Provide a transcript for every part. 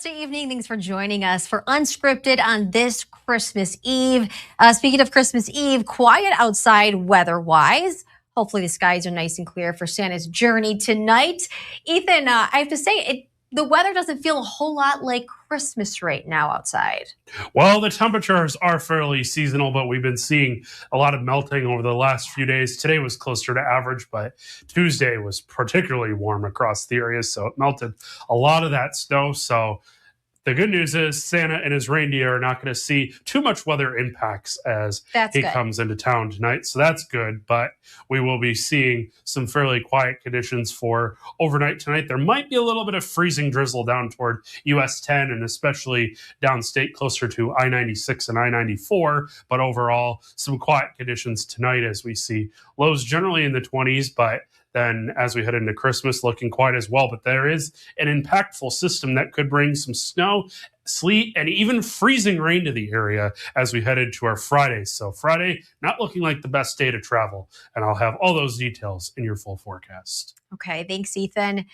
Thursday evening. Thanks for joining us for Unscripted on this Christmas Eve. Speaking of Christmas Eve, quiet outside weather-wise. Hopefully the skies are nice and clear for Santa's journey tonight. Ethan, I have to say, the weather doesn't feel a whole lot like Christmas right now outside. Well, the temperatures are fairly seasonal, but we've been seeing a lot of melting over the last few days. Today was closer to average, but Tuesday was particularly warm across the area, so it melted a lot of that snow. So the good news is Santa and his reindeer are not going to see too much weather impacts as he comes into town tonight. So that's good, but we will be seeing some fairly quiet conditions for overnight tonight. There might be a little bit of freezing drizzle down toward US 10 and especially downstate closer to I-96 and I-94, but overall some quiet conditions tonight as we see lows generally in the 20s, but then as we head into Christmas, looking quiet as well. But there is an impactful system that could bring some snow, sleet, and even freezing rain to the area as we head into our Friday. So Friday, not looking like the best day to travel. And I'll have all those details in your full forecast. Okay, thanks, Ethan.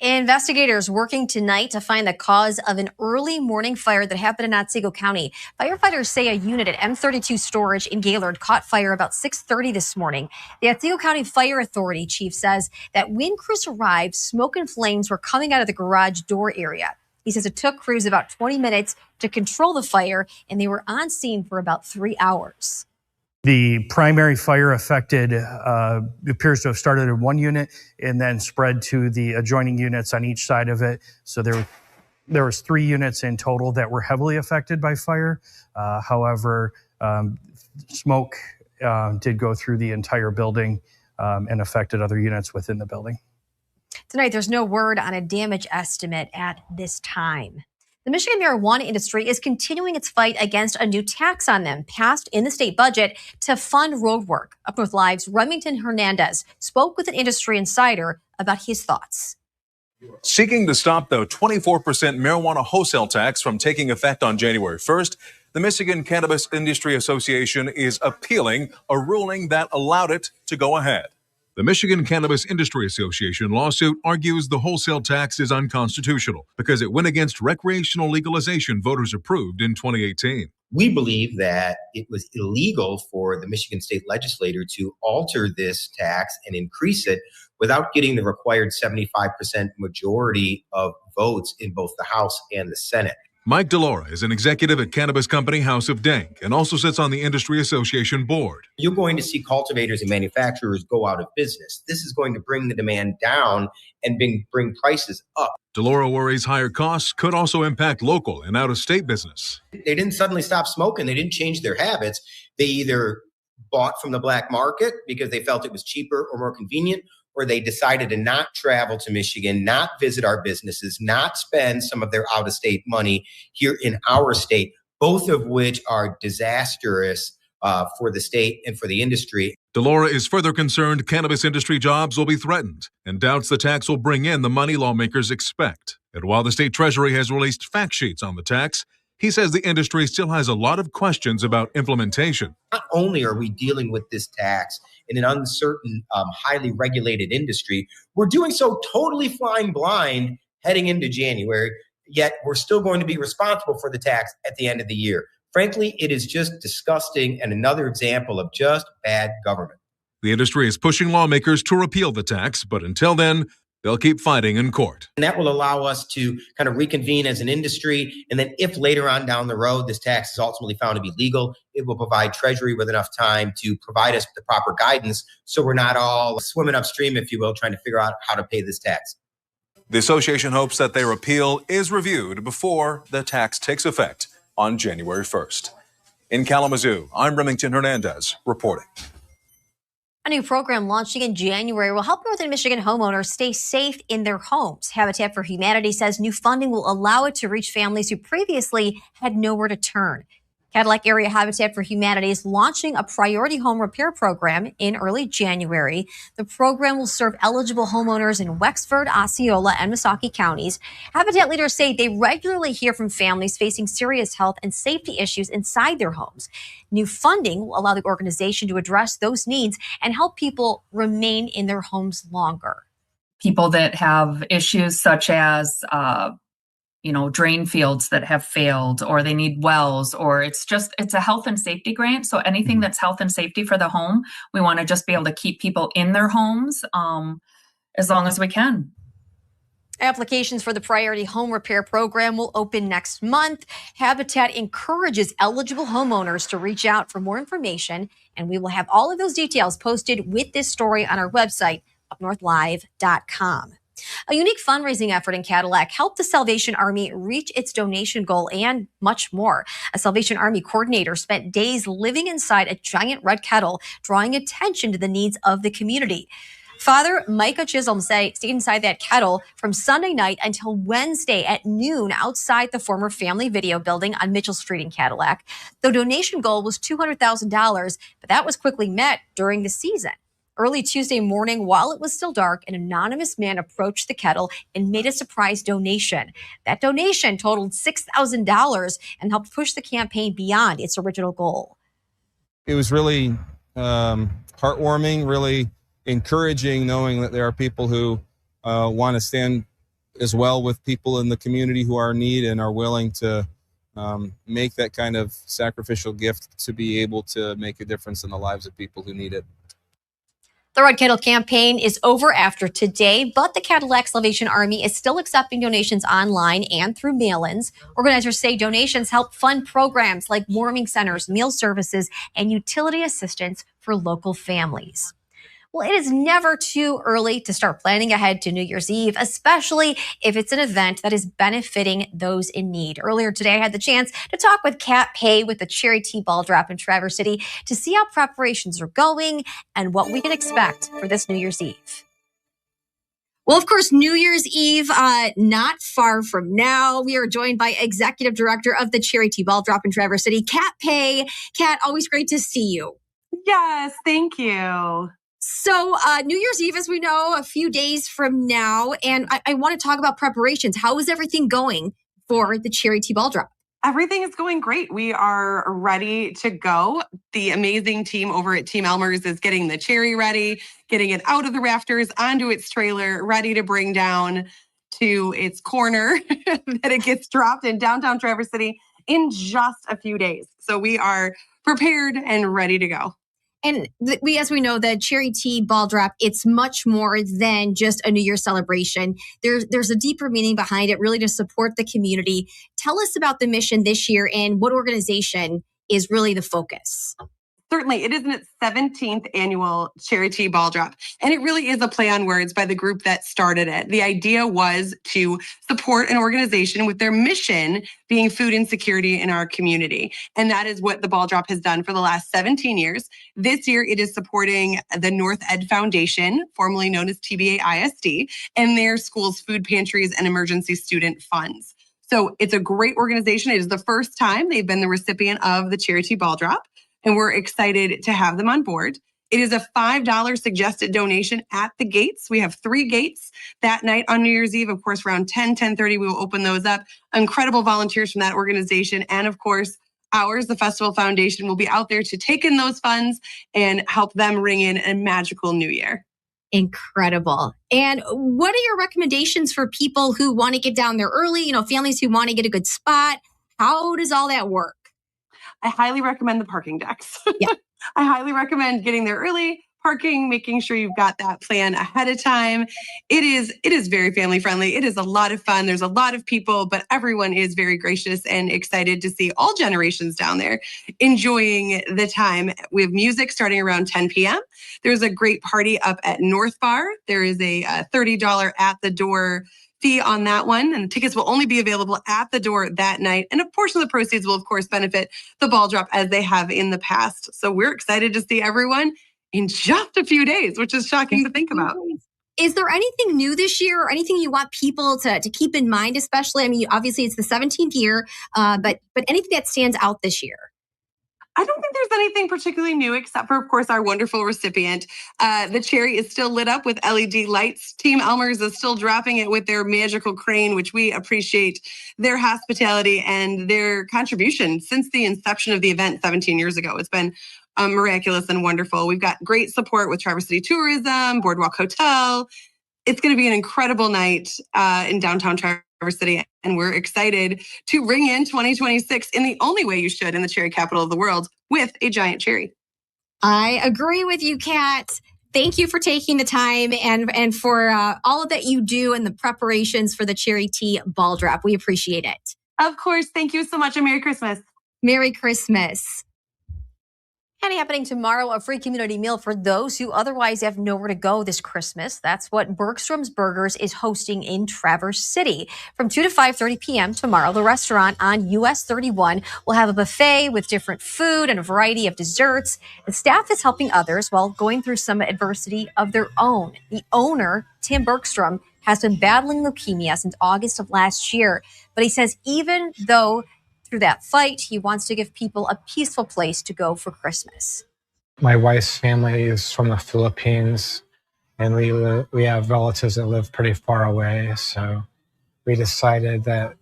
Investigators working tonight to find the cause of an early morning fire that happened in Otsego County. Firefighters say a unit at M32 Storage in Gaylord caught fire about 6:30 this morning. The Otsego County Fire Authority chief says that when crews arrived, smoke and flames were coming out of the garage door area. He says it took crews about 20 minutes to control the fire, and they were on scene for about 3 hours. The primary fire affected appears to have started in one unit and then spread to the adjoining units on each side of it. So there was 3 units in total that were heavily affected by fire. However, smoke did go through the entire building and affected other units within the building. Tonight, there's no word on a damage estimate at this time. The Michigan marijuana industry is continuing its fight against a new tax on them passed in the state budget to fund road work. UpNorthLive's Remington Hernandez spoke with an industry insider about his thoughts. Seeking to stop the 24% marijuana wholesale tax from taking effect on January 1st, the Michigan Cannabis Industry Association is appealing a ruling that allowed it to go ahead. The Michigan Cannabis Industry Association lawsuit argues the wholesale tax is unconstitutional because it went against recreational legalization voters approved in 2018. We believe that it was illegal for the Michigan State Legislature to alter this tax and increase it without getting the required 75% majority of votes in both the House and the Senate. Mike DeLaura is an executive at cannabis company House of Dank and also sits on the Industry Association board. You're going to see cultivators and manufacturers go out of business. This is going to bring the demand down and bring prices up. DeLaura worries higher costs could also impact local and out-of-state business. They didn't suddenly stop smoking. They didn't change their habits. They either bought from the black market because they felt it was cheaper or more convenient, or they decided to not travel to Michigan, not visit our businesses, not spend some of their out-of-state money here in our state, both of which are disastrous for the state and for the industry. DeLaura is further concerned cannabis industry jobs will be threatened and doubts the tax will bring in the money lawmakers expect. And while the state treasury has released fact sheets on the tax, he says the industry still has a lot of questions about implementation. Not only are we dealing with this tax in an uncertain, highly regulated industry, we're doing so totally flying blind heading into January, yet we're still going to be responsible for the tax at the end of the year. Frankly, it is just disgusting and another example of just bad government. The industry is pushing lawmakers to repeal the tax, but until then, they'll keep fighting in court. And that will allow us to kind of reconvene as an industry. And then if later on down the road, this tax is ultimately found to be legal, it will provide Treasury with enough time to provide us with the proper guidance so we're not all swimming upstream, if you will, trying to figure out how to pay this tax. The association hopes that their appeal is reviewed before the tax takes effect on January 1st. In Kalamazoo, I'm Remington Hernandez reporting. A new program launching in January will help Northern Michigan homeowners stay safe in their homes. Habitat for Humanity says new funding will allow it to reach families who previously had nowhere to turn. Cadillac Area Habitat for Humanity is launching a priority home repair program in early January. The program will serve eligible homeowners in Wexford, Osceola, and Missaukee counties. Habitat leaders say they regularly hear from families facing serious health and safety issues inside their homes. New funding will allow the organization to address those needs and help people remain in their homes longer. People that have issues such as drain fields that have failed, or they need wells, or it's a health and safety grant. So anything that's health and safety for the home, we want to just be able to keep people in their homes as long as we can. Applications for the Priority Home Repair Program will open next month. Habitat encourages eligible homeowners to reach out for more information, and we will have all of those details posted with this story on our website, UpNorthLive.com. A unique fundraising effort in Cadillac helped the Salvation Army reach its donation goal and much more. A Salvation Army coordinator spent days living inside a giant red kettle, drawing attention to the needs of the community. Father Micah Chisholm stayed inside that kettle from Sunday night until Wednesday at noon outside the former Family Video building on Mitchell Street in Cadillac. The donation goal was $200,000, but that was quickly met during the season. Early Tuesday morning, while it was still dark, an anonymous man approached the kettle and made a surprise donation. That donation totaled $6,000 and helped push the campaign beyond its original goal. It was really heartwarming, really encouraging, knowing that there are people who want to stand as well with people in the community who are in need and are willing to make that kind of sacrificial gift to be able to make a difference in the lives of people who need it. The Red Kettle campaign is over after today, but the Cadillac Salvation Army is still accepting donations online and through mail-ins. Organizers say donations help fund programs like warming centers, meal services, and utility assistance for local families. Well, it is never too early to start planning ahead to New Year's Eve, especially if it's an event that is benefiting those in need. Earlier today, I had the chance to talk with Kat Pay with the Cherry Tea Ball Drop in Traverse City to see how preparations are going and what we can expect for this New Year's Eve. Well, of course, New Year's Eve, not far from now. We are joined by Executive Director of the Cherry Tea Ball Drop in Traverse City, Kat Pay. Kat, always great to see you. Yes, thank you. So New Year's Eve, as we know, a few days from now, and I want to talk about preparations. How is everything going for the Cherry Tea Ball Drop? Everything is going great. We are ready to go. The amazing team over at Team Elmer's is getting the cherry ready, getting it out of the rafters, onto its trailer, ready to bring down to its corner that it gets dropped in downtown Traverse City in just a few days. So we are prepared and ready to go. And as we know, the Cherry Tea Ball Drop, it's much more than just a New Year's celebration. There's a deeper meaning behind it, really to support the community. Tell us about the mission this year and what organization is really the focus. Certainly, it is in its 17th annual Cherry Tea Ball Drop, and it really is a play on words by the group that started it. The idea was to support an organization with their mission being food insecurity in our community, and that is what the Ball Drop has done for the last 17 years. This year, it is supporting the North Ed Foundation, formerly known as TBA ISD, and their school's food pantries and emergency student funds. So it's a great organization. It is the first time they've been the recipient of the Cherry Tea Ball Drop, and we're excited to have them on board. It is a $5 suggested donation at the gates. We have 3 gates that night on New Year's Eve. Of course, around 10:30, we will open those up. Incredible volunteers from that organization. And of course, ours, the Festival Foundation, will be out there to take in those funds and help them ring in a magical new year. Incredible. And what are your recommendations for people who want to get down there early, families who want to get a good spot? How does all that work? I highly recommend the parking decks. Yeah. I highly recommend getting there early, parking, making sure you've got that plan ahead of time. It is very family friendly. It is a lot of fun. There's a lot of people, but everyone is very gracious and excited to see all generations down there enjoying the time. We have music starting around 10 p.m. There's a great party up at North Bar. There is a $30 at the door fee on that one, and tickets will only be available at the door that night. And a portion of the proceeds will, of course, benefit the Ball Drop as they have in the past. So we're excited to see everyone in just a few days, which is shocking to think about. Is there anything new this year or anything you want people to keep in mind, especially? I mean, obviously it's the 17th year, but anything that stands out this year? I don't think there's anything particularly new except for, of course, our wonderful recipient. The cherry is still lit up with LED lights. Team Elmer's is still dropping it with their magical crane, which we appreciate their hospitality and their contribution since the inception of the event 17 years ago. It's been miraculous and wonderful. We've got great support with Traverse City Tourism, Boardwalk Hotel. It's going to be an incredible night in downtown Traverse City, and we're excited to ring in 2026 in the only way you should in the cherry capital of the world, with a giant cherry. I agree with you, Kat. Thank you for taking the time and for all that you do and the preparations for the cherry tea ball drop. We appreciate it. Of course. Thank you so much, and Merry Christmas. Merry Christmas. And happening tomorrow, a free community meal for those who otherwise have nowhere to go this Christmas. That's what Bergstrom's Burgers is hosting in Traverse City. From 2 to 5:30 p.m. tomorrow, the restaurant on US 31 will have a buffet with different food and a variety of desserts. The staff is helping others while going through some adversity of their own. The owner, Tim Bergstrom, has been battling leukemia since August of last year. But he says even though through that fight, he wants to give people a peaceful place to go for Christmas. My wife's family is from the Philippines, and we have relatives that live pretty far away. So we decided that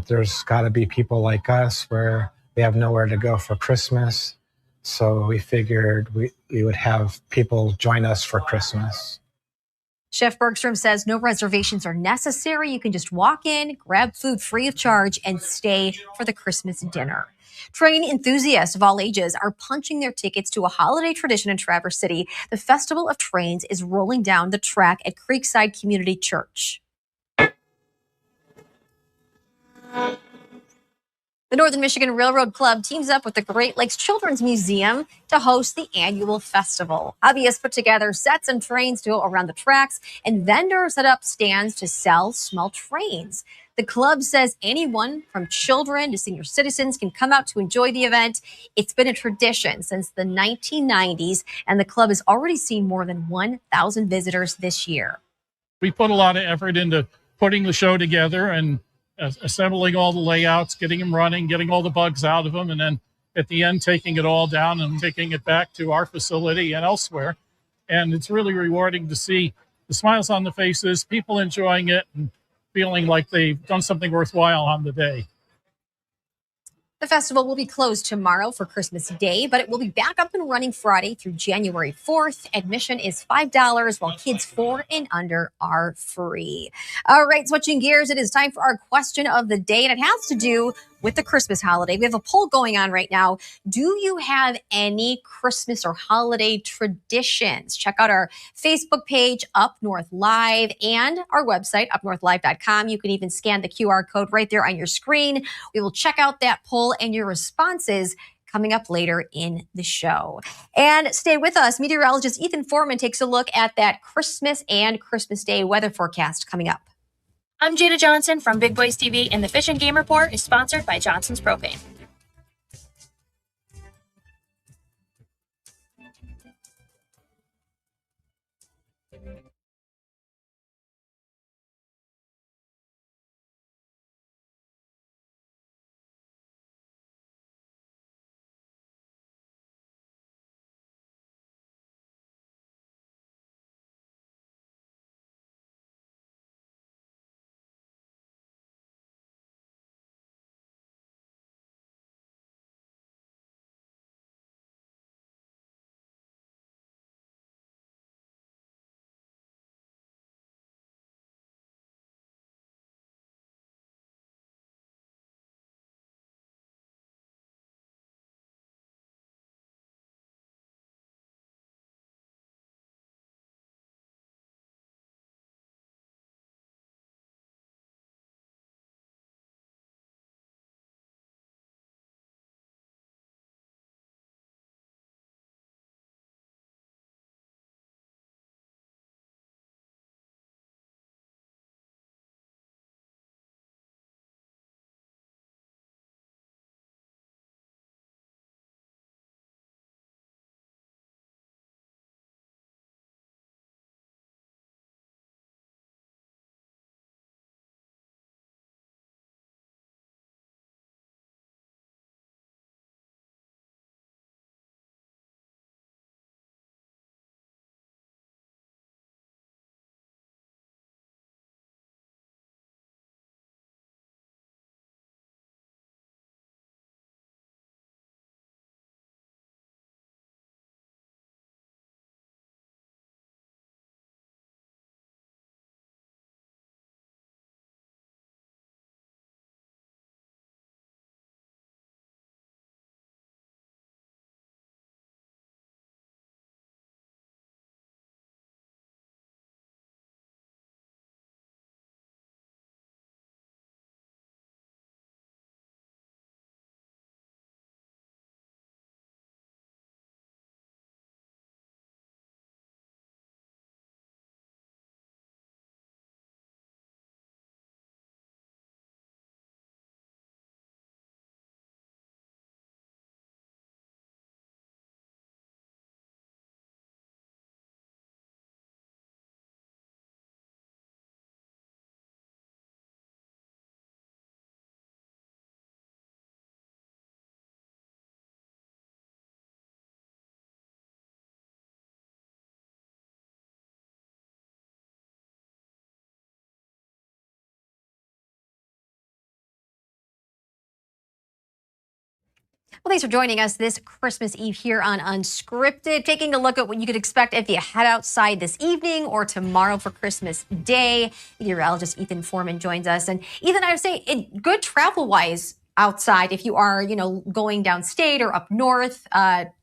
there's got to be people like us where we have nowhere to go for Christmas. So we figured we would have people join us for Christmas. Chef Bergstrom says no reservations are necessary. You can just walk in, grab food free of charge, and stay for the Christmas dinner. Train enthusiasts of all ages are punching their tickets to a holiday tradition in Traverse City. The Festival of Trains is rolling down the track at Creekside Community Church. The Northern Michigan Railroad Club teams up with the Great Lakes Children's Museum to host the annual festival. Hobbyists put together sets and trains to go around the tracks, and vendors set up stands to sell small trains. The club says anyone from children to senior citizens can come out to enjoy the event. It's been a tradition since the 1990s, and the club has already seen more than 1,000 visitors this year. We put a lot of effort into putting the show together and assembling all the layouts, getting them running, getting all the bugs out of them, and then at the end, taking it all down and taking it back to our facility and elsewhere. And it's really rewarding to see the smiles on the faces, people enjoying it and feeling like they've done something worthwhile on the day. The festival will be closed tomorrow for Christmas Day, but it will be back up and running Friday through January 4th. Admission is $5, while kids 4 and under are free. All right, switching gears, it is time for our question of the day, and it has to do with the Christmas holiday. We have a poll going on right now. Do you have any Christmas or holiday traditions? Check out our Facebook page, Up North Live, and our website, UpNorthLive.com. You can even scan the QR code right there on your screen. We will check out that poll and your responses coming up later in the show. And stay with us. Meteorologist Ethan Foreman takes a look at that Christmas and Christmas Day weather forecast coming up. I'm Jada Johnson from Big Boys TV, and the Fish and Game Report is sponsored by Johnson's Propane. Well, thanks for joining us this Christmas Eve here on Unscripted. Taking a look at what you could expect if you head outside this evening or tomorrow for Christmas Day. Meteorologist Ethan Foreman joins us. And Ethan, I would say good travel-wise outside if you are, going downstate or up north.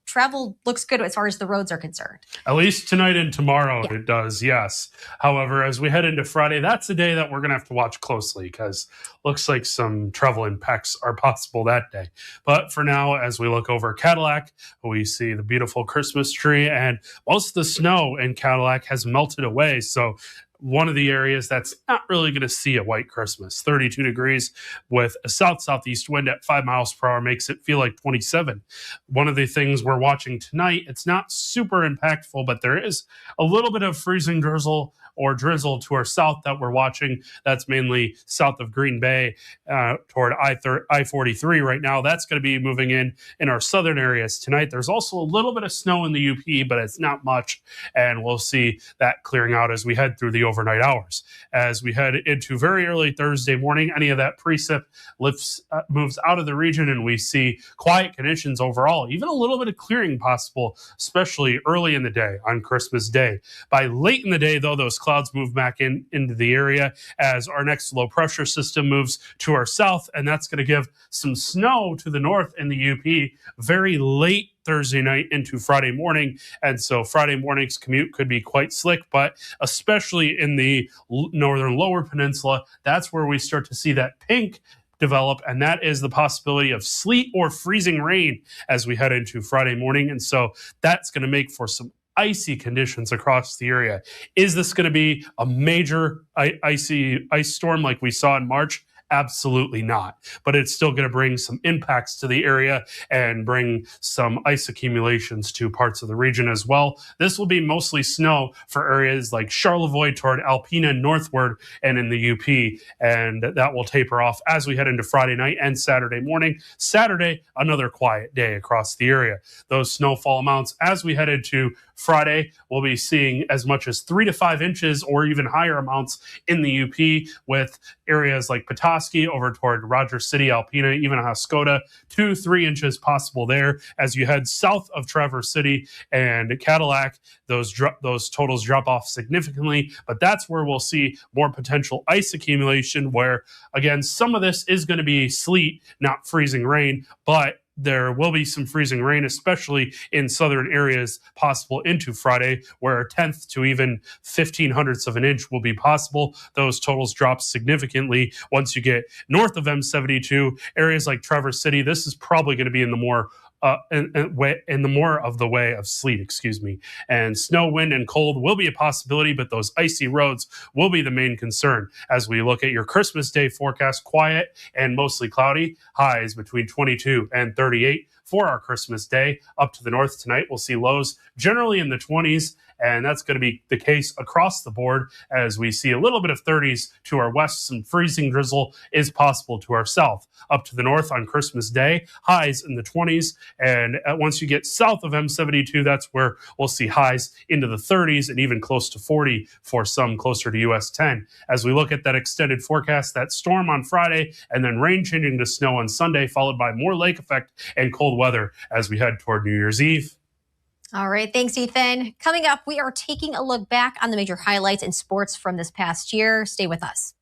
Travel looks good as far as the roads are concerned. At least tonight and tomorrow it does, yes. However, as we head into Friday, that's a day that we're going to have to watch closely because looks like some travel impacts are possible that day. But for now, as we look over Cadillac, we see the beautiful Christmas tree, and most of the snow in Cadillac has melted away. So one of the areas that's not really going to see a white Christmas. 32 degrees with a south-southeast wind at 5 miles per hour makes it feel like 27. One of the things we're watching tonight, it's not super impactful, but there is a little bit of freezing drizzle or drizzle to our south that we're watching. That's mainly south of Green Bay toward I-43 right now. That's going to be moving in our southern areas tonight. There's also a little bit of snow in the UP, but it's not much, and we'll see that clearing out as we head through the overnight hours. As we head into very early Thursday morning, any of that precip moves out of the region, and we see quiet conditions overall, even a little bit of clearing possible, especially early in the day on Christmas Day. By late in the day, though, those clouds move back into the area as our next low pressure system moves to our south, and that's going to give some snow to the north in the UP very late Thursday night into Friday morning. And so Friday morning's commute could be quite slick, but especially in the northern lower peninsula, that's where we start to see that pink develop, and that is the possibility of sleet or freezing rain as we head into Friday morning. And so that's going to make for some icy conditions across the area. Is this going to be a major ice storm like we saw in March? Absolutely not. But it's still going to bring some impacts to the area and bring some ice accumulations to parts of the region as well. This will be mostly snow for areas like Charlevoix toward Alpena northward and in the UP. And that will taper off as we head into Friday night and Saturday morning. Saturday, another quiet day across the area. Those snowfall amounts as we head into Friday, we'll be seeing as much as 3 to 5 inches or even higher amounts in the UP, with areas like Petoskey over toward Rogers City, Alpena, even Haskota, 2-3 inches possible there. As you head south of Traverse City and Cadillac, those totals drop off significantly, but that's where we'll see more potential ice accumulation, where, again, some of this is going to be sleet, not freezing rain, but there will be some freezing rain, especially in southern areas, possible into Friday, where a 1/10 to even 1/1500ths of an inch will be possible. Those totals drop significantly once you get north of M72. Areas like Traverse City, this is probably going to be in the more of the way of sleet, and snow, wind, and cold will be a possibility, but those icy roads will be the main concern. As we look at your Christmas Day forecast, quiet and mostly cloudy, highs between 22 and 38 for our Christmas Day. Up to the north tonight, we'll see lows generally in the 20s, and that's going to be the case across the board as we see a little bit of 30s to our west. Some freezing drizzle is possible to our south. Up to the north on Christmas Day, highs in the 20s, and once you get south of M72, that's where we'll see highs into the 30s and even close to 40 for some closer to US 10. As we look at that extended forecast, that storm on Friday and then rain changing to snow on Sunday, followed by more lake effect and cold weather as we head toward New Year's Eve. All right. Thanks, Ethan. Coming up, we are taking a look back on the major highlights in sports from this past year. Stay with us.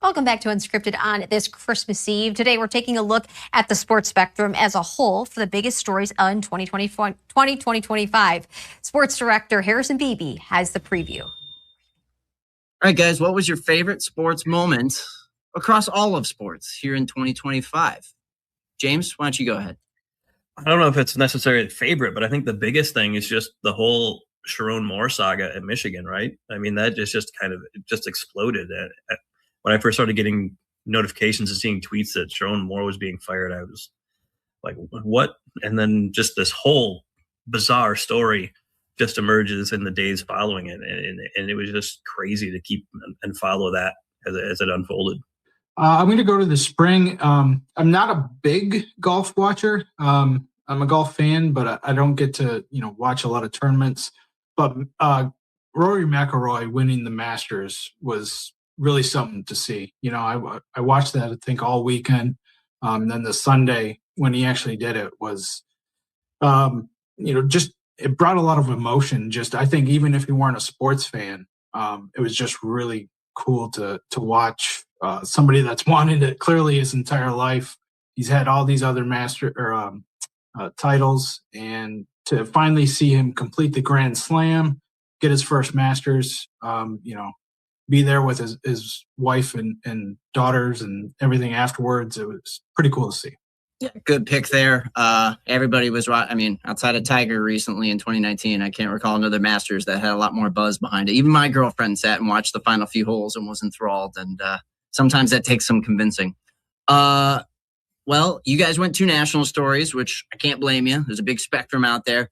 Welcome back to Unscripted on this Christmas Eve. Today, we're taking a look at the sports spectrum as a whole for the biggest stories in 2025. Sports director Harrison Beebe has the preview. All right, guys, what was your favorite sports moment across all of sports here in 2025? James, why don't you go ahead? I don't know if it's necessarily a favorite, but I think the biggest thing is just the whole Sharon Moore saga at Michigan, right? I mean, that just kind of just exploded. When I first started getting notifications and seeing tweets that Sharon Moore was being fired, I was like, what? And then just this whole bizarre story just emerges in the days following it. And it was just crazy to keep and follow that as it unfolded. I'm going to go to the spring. I'm not a big golf watcher. I'm a golf fan, but I don't get to, watch a lot of tournaments. But Rory McIlroy winning the Masters was really something to see. I watched that, I think, all weekend. Then the Sunday when he actually did it was, just it brought a lot of emotion. Just, I think, even if you weren't a sports fan, it was just really cool to watch somebody that's wanted it clearly his entire life. He's had all these other titles, and to finally see him complete the Grand Slam, get his first Masters, be there with his wife and daughters and everything afterwards. It was pretty cool to see. Yeah, good pick there. Everybody was right. I mean, outside of Tiger recently in 2019, I can't recall another Masters that had a lot more buzz behind it. Even my girlfriend sat and watched the final few holes and was enthralled. And sometimes that takes some convincing. Well, you guys went 2 national stories, which I can't blame you. There's a big spectrum out there.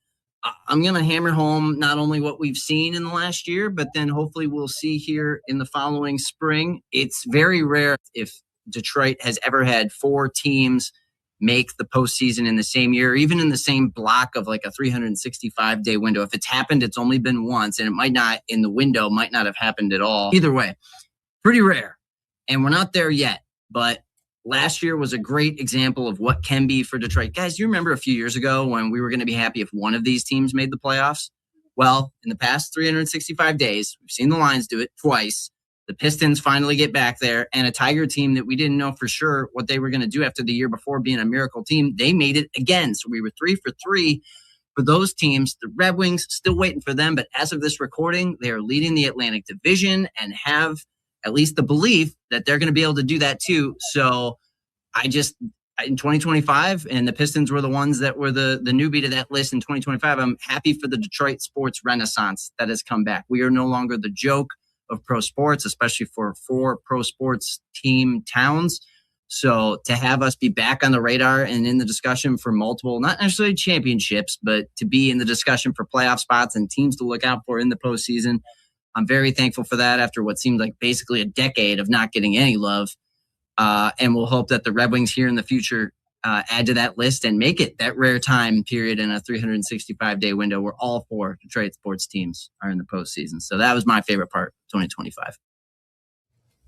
I'm going to hammer home not only what we've seen in the last year, but then hopefully we'll see here in the following spring. It's very rare if Detroit has ever had 4 teams make the postseason in the same year, or even in the same block of like a 365-day window. If it's happened, it's only been once, and it might not have happened at all. Either way, pretty rare. And we're not there yet, but last year was a great example of what can be for Detroit. Guys, you remember a few years ago when we were going to be happy if one of these teams made the playoffs? Well, in the past 365 days, we've seen the Lions do it twice. The Pistons finally get back there, and a Tiger team that we didn't know for sure what they were going to do after the year before being a miracle team, they made it again. So we were 3 for 3 for those teams. The Red Wings, still waiting for them, but as of this recording, they are leading the Atlantic Division and have at least the belief that they're going to be able to do that too. So in 2025, and the Pistons were the ones that were the newbie to that list in 2025, I'm happy for the Detroit sports renaissance that has come back. We are no longer the joke of pro sports, especially for 4 pro sports team towns. So to have us be back on the radar and in the discussion for multiple, not necessarily championships, but to be in the discussion for playoff spots and teams to look out for in the postseason, I'm very thankful for that after what seemed like basically a decade of not getting any love. And we'll hope that the Red Wings here in the future add to that list and make it that rare time period in a 365-day window where all 4 Detroit sports teams are in the postseason. So that was my favorite part of 2025.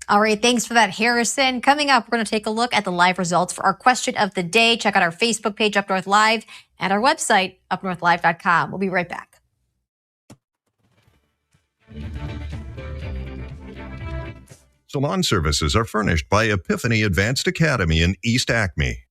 All right, thanks for that, Harrison. Coming up, we're going to take a look at the live results for our question of the day. Check out our Facebook page, Up North Live, and our website, UpNorthLive.com. We'll be right back. Salon services are furnished by Epiphany Advanced Academy in East Acme.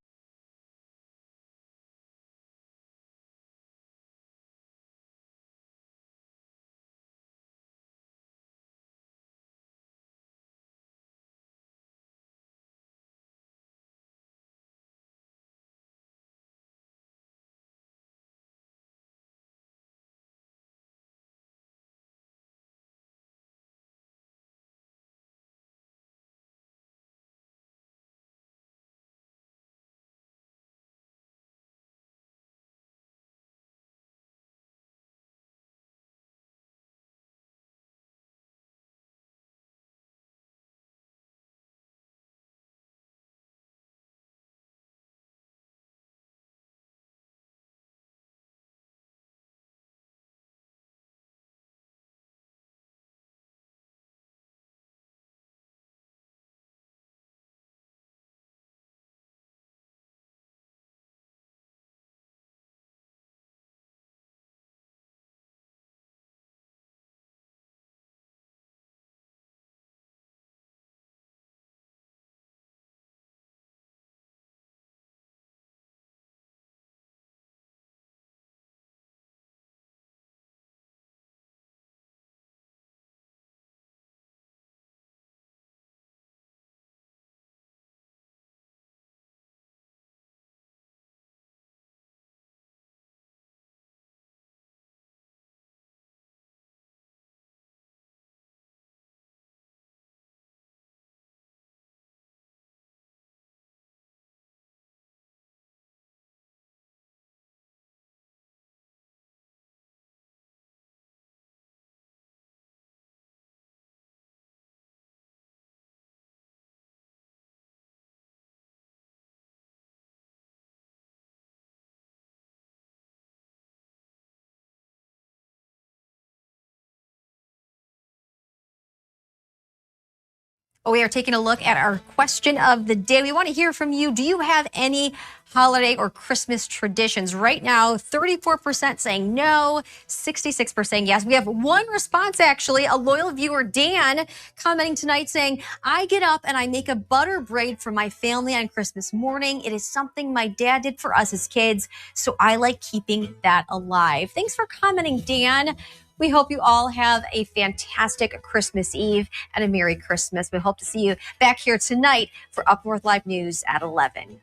We are taking a look at our question of the day. We want to hear from you. Do you have any holiday or Christmas traditions? Right now, 34% saying no, 66% saying yes. We have one response, actually, a loyal viewer, Dan, commenting tonight saying, I get up and I make a butter braid for my family on Christmas morning. It is something my dad did for us as kids, so I like keeping that alive. Thanks for commenting, Dan. We hope you all have a fantastic Christmas Eve and a Merry Christmas. We hope to see you back here tonight for Up North Live News at 11.